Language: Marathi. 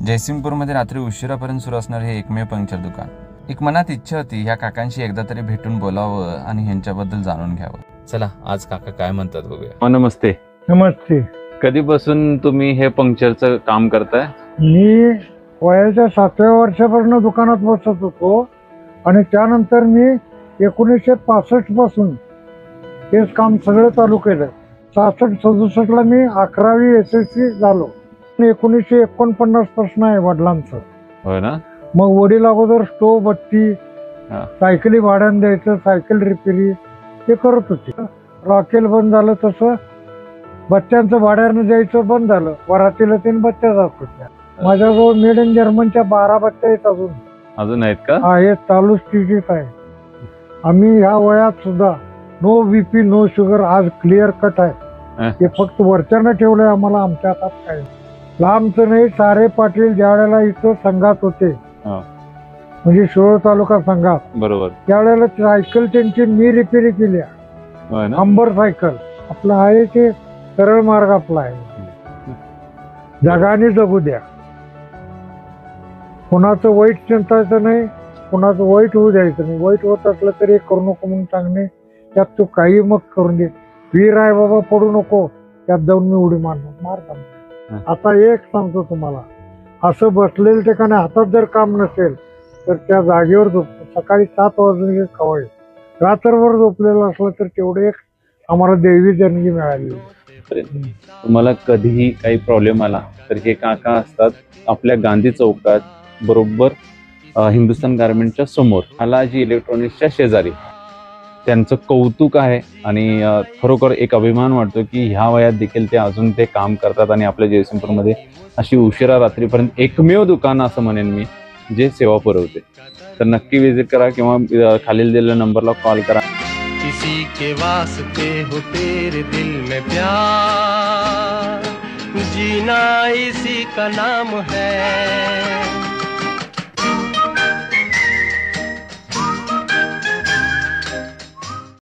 जयसिंगपूरमध्ये रात्री उशिरापर्यंत सुरू असणारे हे एकमेव पंक्चर दुकान. एक मनात इच्छा होती ह्या काकांशी एकदा तरी भेटून बोलावं आणि ह्यांच्याबद्दल जाणून घ्यावं. चला आज काका काय म्हणतात बघूया. नमस्ते. नमस्ते. कधीपासून तुम्ही हे पंक्चरचं काम करताय? मी वयाच्या 7व्या वर्षापासून दुकानात बसत होतो आणि त्यानंतर मी 1965 पासून हेच काम सगळं चालू केलं. 66-67 ला मी 11वी SSC झालो. 1949 पासून आहे वडिलांचं. होय ना. मग वडील अगोदर स्टोव, बत्ती, सायकली भाड्यानं द्यायचं, सायकल रिपेरी ते करत होते. रॉकेल बंद झालं तसं बच्च्यांचं भाड्यानं द्यायचं बंद झालं. वरातीला 3 बच्च्या जात होत्या. माझ्याजवळ मेड इन जर्मनच्या 12 बच्च्या आहेत अजून आहेत का? हा, हे चालू स्थितीत आहे. आम्ही ह्या वयात सुद्धा नो BP नो शुगर, आज क्लिअर कट आहे. हे फक्त वरच्यानं ठेवलंय आम्हाला, आमच्या हातात काय. लांबचं नाही, सारे पाटील ज्या वेळेला इथं संघात होते, म्हणजे शिरोळ तालुका संघात, बरोबर, त्यावेळेला सायकल त्यांची मी रिपेरी केली. अंबर सायकल आपलं आहे ते सरळ मार्ग आपला आहे. जगाने जगू द्या. कोणाचं वाईट चिंतायचं नाही, कोणाचं वाईट होऊ द्यायचं नाही. वाईट होत असलं तरी करू नको म्हणून सांगणे, त्यात तू काही मग करून दे. वीर आहे बाबा, पडू नको, त्यात जाऊन मी उडी मारतो. आता एक सांगतो तुम्हाला, असं बसलेलं ठिकाणी हातात जर काम नसेल तर त्या जागेवर झोपतो. सकाळी 7 वाजून कवाय रात्रभर झोपलेलं असलं तर तेवढे एक आम्हाला देवी देणगी मिळाली. तुम्हाला कधीही काही प्रॉब्लेम आला तर हे काका असतात आपल्या गांधी चौकात, बरोबर हिंदुस्थान गारमेंटच्या समोर, हालाजी इलेक्ट्रॉनिक्सच्या शेजारी. त्यांचं कौतुक आहे आणि खरोखर एक अभिमान वाटतो की ह्या वयात देखील ते अजून ते काम करतात आणि आपल्या जयसिंगपूरमध्ये अशी उशिरा रात्रीपर्यंत एकमेव दुकान असं म्हणेन मी जे सेवा पुरवते. तर नक्की विजिट करा किंवा खालील दिलेल्या नंबरला कॉल करा. किसी के वास्ते हो तेरे दिल में प्यार, जीना इसी का नाम है.